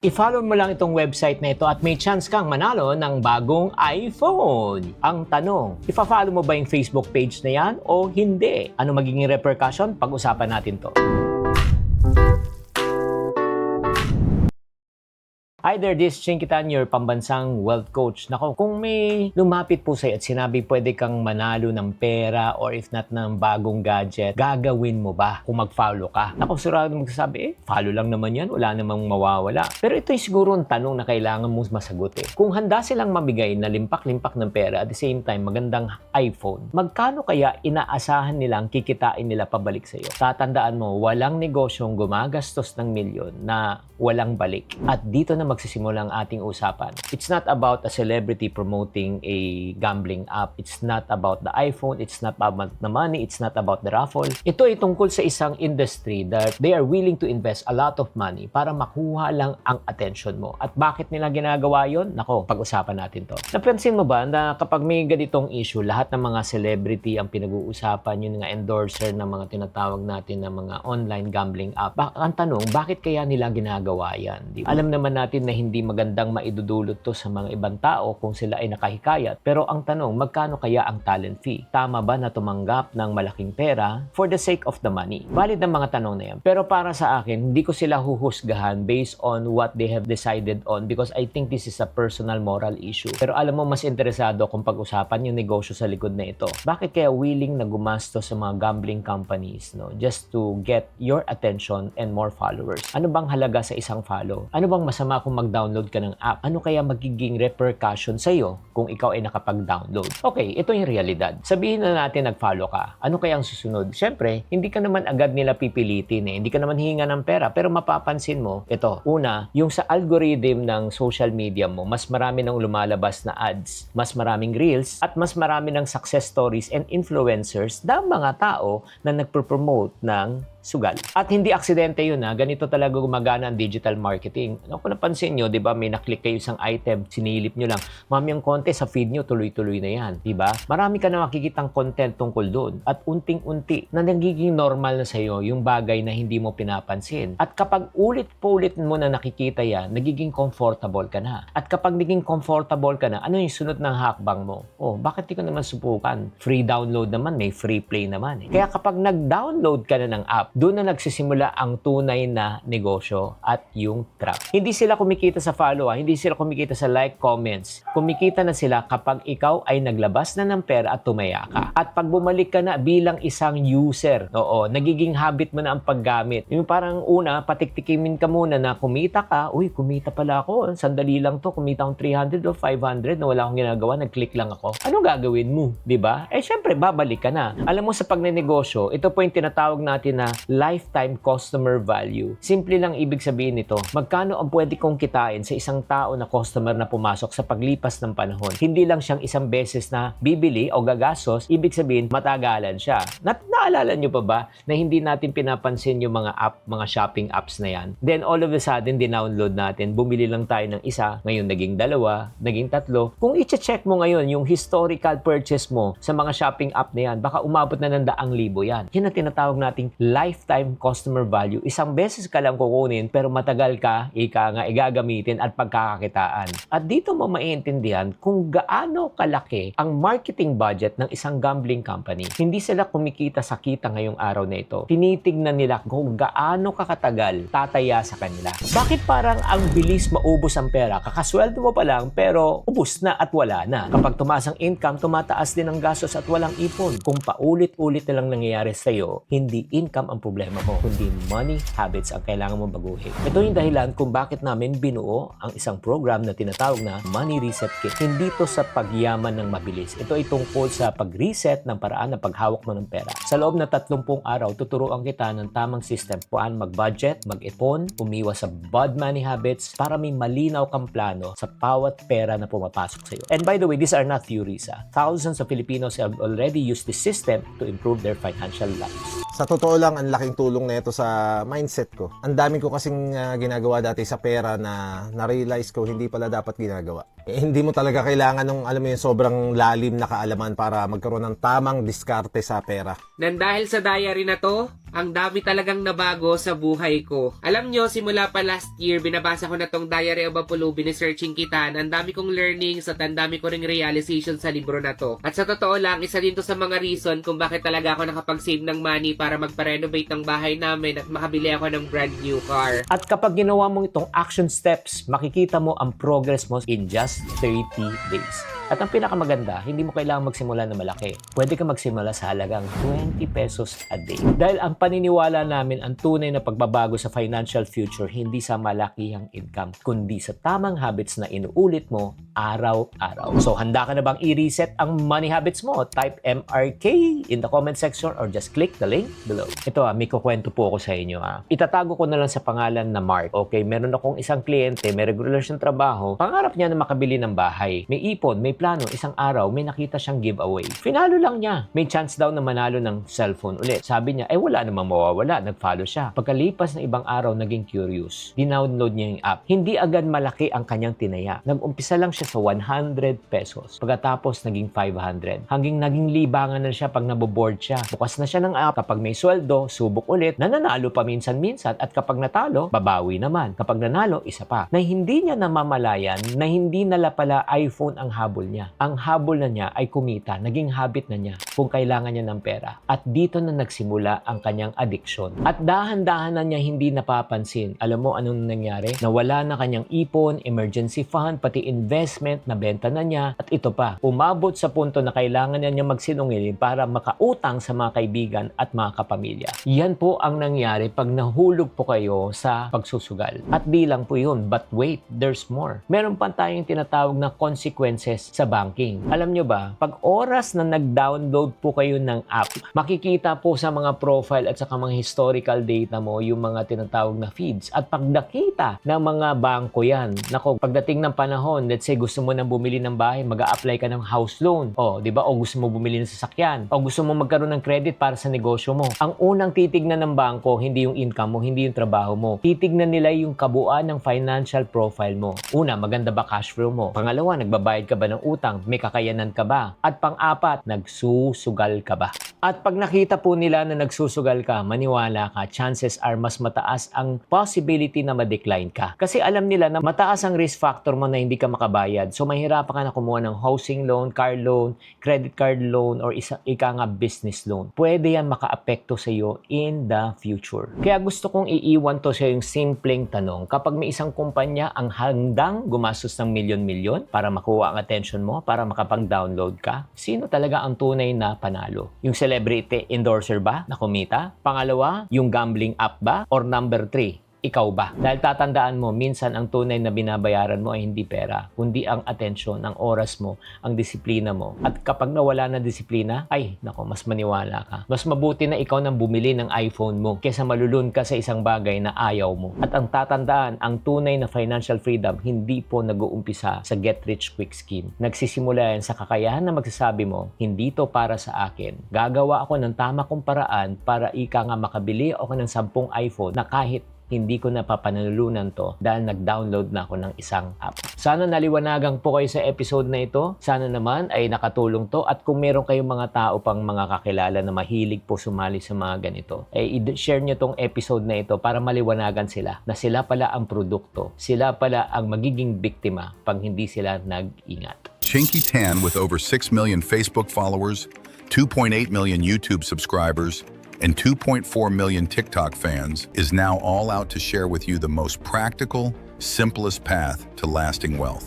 I-follow mo lang itong website na ito at may chance kang manalo ng bagong iPhone. Ang tanong, ipa-follow mo ba yung Facebook page na yan o hindi? Ano magiging repercussion? Pag-usapan natin to. Hi there, this is Chinkitan, your pambansang wealth coach. Nako, kung may lumapit po sa'yo at sinabi pwede kang manalo ng pera or if not ng bagong gadget, gagawin mo ba kung mag-follow ka? Nako, sigurado magsasabi, follow lang naman yan, wala namang mawawala. Pero ito siguro ang tanong na kailangan mo masagot eh. Kung handa silang mamigay na limpak-limpak ng pera at the same time magandang iPhone, magkano kaya inaasahan nilang kikitain nila pabalik sa'yo? Tatandaan mo, walang negosyong gumagastos ng milyon na walang balik. At dito na magsisimula ang ating usapan. It's not about a celebrity promoting a gambling app. It's not about the iPhone. It's not about the money. It's not about the raffle. Ito ay tungkol sa isang industry that they are willing to invest a lot of money para makuha lang ang attention mo. At bakit nila ginagawa yon? Nako, pag-usapan natin to. Napansin mo ba na kapag may ganitong issue, lahat ng mga celebrity ang pinag-uusapan, yung mga endorser ng mga tinatawag natin na mga online gambling app. Ang tanong, bakit kaya nila ginagawa yan? Diba? Alam naman natin na hindi magandang maidudulot to sa mga ibang tao kung sila ay nakahikayat. Pero ang tanong, magkano kaya ang talent fee? Tama ba na tumanggap ng malaking pera for the sake of the money? Valid ang mga tanong na yan. Pero para sa akin, hindi ko sila huhusgahan based on what they have decided on because I think this is a personal moral issue. Pero alam mo, mas interesado kung pag-usapan yung negosyo sa likod na ito. Bakit kaya willing na gumastos sa mga gambling companies, no? Just to get your attention and more followers? Ano bang halaga sa isang follow? Ano bang masama kung mag-download ka ng app? Ano kaya magiging repercussion sa'yo kung ikaw ay nakapag-download? Okay, ito yung realidad. Sabihin na natin nag-follow ka. Ano kaya ang susunod? Siyempre, hindi ka naman agad nila pipilitin eh. Hindi ka naman hihinga ng pera. Pero mapapansin mo, ito, una, yung sa algorithm ng social media mo, mas marami ng lumalabas na ads, mas maraming reels, at mas marami ng success stories and influencers ng mga tao na nagpo-promote ng sugal. At hindi aksidente yun ha. Ganito talaga gumagana ang digital marketing. Ano kung napansin nyo, di ba, may naklik kayo isang item, sinilip nyo lang. Mamayang konti sa feed nyo, tuloy-tuloy na yan. Di ba? Marami ka na makikitang content tungkol doon. At unting-unti na nagiging normal na sa'yo yung bagay na hindi mo pinapansin. At kapag ulit-pulit mo na nakikita yan, nagiging comfortable ka na. At kapag naging comfortable ka na, ano yung sunod ng hakbang mo? Oh, bakit di ko naman subukan? Free download naman, may free play naman eh. Kaya kapag nag-download ka na ng app, doon na nagsisimula ang tunay na negosyo at yung trap. Hindi sila kumikita sa follow, hindi sila kumikita sa like, comments. Kumikita na sila kapag ikaw ay naglabas na ng pera at tumaya ka. At pag bumalik ka na bilang isang user, oo, nagiging habit mo na ang paggamit. Yung parang una, patiktikimin ka muna na kumita ka, uy, kumita pala ako, sandali lang to, kumita akong 300 o 500 na wala akong ginagawa, nag-click lang ako. Anong gagawin mo? Diba? Eh, syempre, babalik ka na. Alam mo, sa pagnenegosyo, ito po yung tinatawag natin na lifetime customer value. Simple lang ibig sabihin nito, magkano ang pwede kong kitain sa isang tao na customer na pumasok sa paglipas ng panahon. Hindi lang siyang isang beses na bibili o gagastos, ibig sabihin matagalan siya. Naalala nyo pa ba na hindi natin pinapansin yung mga app, mga shopping apps na yan? Then all of a sudden, dinownload natin, bumili lang tayo ng isa, ngayon naging dalawa, naging tatlo. Kung i-check mo ngayon yung historical purchase mo sa mga shopping app na yan, baka umabot na ng 100,000 yan. Yan ang tinatawag nating lifetime customer value. Isang beses ka lang kukunin pero matagal ka, igagamitin at pagkakakitaan. At dito mo maiintindihan kung gaano kalaki ang marketing budget ng isang gambling company. Hindi sila kumikita sa kita ngayong araw na ito. Tinitignan nila kung gaano kakatagal tataya sa kanila. Bakit parang ang bilis maubos ang pera? Kakasweldo mo pa lang pero ubos na at wala na. Kapag tumaas ang income, tumataas din ang gastos at walang ipon. Kung paulit-ulit na lang nangyayari sa'yo, hindi income ang problema mo, kundi money habits ang kailangan mong baguhin. Ito yung dahilan kung bakit namin binuo ang isang program na tinatawag na Money Reset Kit. Hindi to sa pagyaman ng mabilis. Ito ay tungkol sa pag-reset ng paraan ng paghawak mo ng pera. Sa loob na 30 araw, tuturuan kita ng tamang system kung mag-budget, mag-ipon, umiwas sa bad money habits para may malinaw kang plano sa bawat pera na pumapasok sa iyo. And by the way, these are not theories. Thousands of Filipinos have already used this system to improve their financial lives. Sa totoo lang, ang laking tulong na ito sa mindset ko. Ang dami ko kasing ginagawa dati sa pera na na-realize ko hindi pala dapat ginagawa. Hindi mo talaga kailangan ng alam mo yung sobrang lalim na kaalaman para magkaroon ng tamang diskarte sa pera. Nang dahil sa diary na to, ang dami talagang nabago sa buhay ko. Alam nyo, simula pa last year, binabasa ko na tong Diary of a Pulubi ni Sir Chinkitan. Ang dami kong learnings at ang dami ko ring realization sa libro na to. At sa totoo lang, isa din to sa mga reason kung bakit talaga ako nakapag-save ng money para magpa-renovate ng bahay namin at makabili ako ng brand new car. At kapag ginawa mo itong action steps, makikita mo ang progress mo in just 30 days. At ang pinakamaganda, hindi mo kailangang magsimula na malaki. Pwede ka magsimula sa halagang 20 pesos a day. Dahil ang paniniwala namin, ang tunay na pagbabago sa financial future, hindi sa malakihang income, kundi sa tamang habits na inuulit mo araw-araw. So, handa ka na bang i-reset ang money habits mo? Type MRK in the comment section or just click the link below. Ito may kukwento po ako sa inyo. Itatago ko na lang sa pangalan na Mark. Okay, meron akong isang kliyente, may regular siyang trabaho, pangarap niya na makabili ng bahay. May ipon, may plano, isang araw, may nakita siyang giveaway. Finalo lang niya. May chance daw na manalo ng cellphone ulit. Sabi niya, wala namang mawawala. Nag-follow siya. Pagkalipas ng ibang araw, naging curious. Dinownload niya yung app. Hindi agad malaki ang kanyang tinaya. Nag-umpisa lang siya sa 100 pesos. Pagkatapos, naging 500. Hanggang naging libangan na siya pag naboboard siya. Bukas na siya ng app. Kapag may sweldo, subok ulit. Nananalo pa minsan-minsan. At kapag natalo, babawi naman. Kapag nanalo, isa pa. Na hindi niya namamalayan na hindi nala pala iPhone ang habol niya. Ang habol na niya ay kumita. Naging habit na niya kung kailangan niya ng pera. At dito na nagsimula ang kanyang addiction. At dahan-dahan na niya hindi napapansin. Alam mo anong nangyari? Nawala na kanyang ipon, emergency fund, pati investment, nabenta na niya. At ito pa, umabot sa punto na kailangan niya magsinungaling para makautang sa mga kaibigan at mga kapamilya. Yan po ang nangyari pag nahulog po kayo sa pagsusugal. At di lang po yun, but wait, there's more. Meron pa tayong tinatawag na consequences sa banking. Alam nyo ba, pag oras na nag-download po kayo ng app, makikita po sa mga profile at saka mga historical data mo yung mga tinatawag na feeds. At pag nakita ng mga bangko yan, nako, pagdating ng panahon, let's say gusto mo nang bumili ng bahay, mag-a-apply ka ng house loan. O, di ba? O gusto mo bumili ng sasakyan. O gusto mo magkaroon ng credit para sa negosyo mo. Ang unang titignan ng bangko, hindi yung income mo, hindi yung trabaho mo. Titignan nila yung kabuuan ng financial profile mo. Una, maganda ba cash flow mo? Pangalawa, nagbabayad ka ba ng utang? May kakayanan ka ba? At pang-apat, nagsusugal ka ba? At pag nakita po nila na nagsusugal ka, maniwala ka, chances are mas mataas ang possibility na ma-decline ka. Kasi alam nila na mataas ang risk factor mo na hindi ka makabayad. So mahirapan ka na kumuha ng housing loan, car loan, credit card loan, or ika nga business loan. Pwede yan maka-apekto sa iyo in the future. Kaya gusto kong iiwan to sa yung simpleng tanong. Kapag may isang kumpanya ang handang gumastos ng milyon-milyon para makuha ang attention mo, para makapag-download ka, sino talaga ang tunay na panalo? Yung celebrity endorser ba na kumita? Pangalawa, yung gambling app ba? Or number 3, ikaw ba? Dahil tatandaan mo, minsan ang tunay na binabayaran mo ay hindi pera, kundi ang atensyon, ang oras mo, ang disiplina mo. At kapag nawala na disiplina, ay, nako, mas maniwala ka. Mas mabuti na ikaw nang bumili ng iPhone mo kaysa malulun ka sa isang bagay na ayaw mo. At ang tatandaan, ang tunay na financial freedom, hindi po nag-uumpisa sa get-rich-quick scheme. Nagsisimula yan sa kakayahan na magsasabi mo, hindi to para sa akin. Gagawa ako ng tama kong paraan para ika nga makabili ako ng 10 iPhone na kahit hindi ko napapanalulunan to dahil nag-download na ako ng isang app. Sana naliwanagan po kayo sa episode na ito. Sana naman ay nakatulong to. At kung meron kayong mga tao pang mga kakilala na mahilig po sumali sa mga ganito, i-share nyo tong episode na ito para maliwanagan sila na sila pala ang produkto. Sila pala ang magiging biktima pag hindi sila nag-ingat. Chinky Tan, with over 6 million Facebook followers, 2.8 million YouTube subscribers, and 2.4 million TikTok fans, is now all out to share with you the most practical, simplest path to lasting wealth.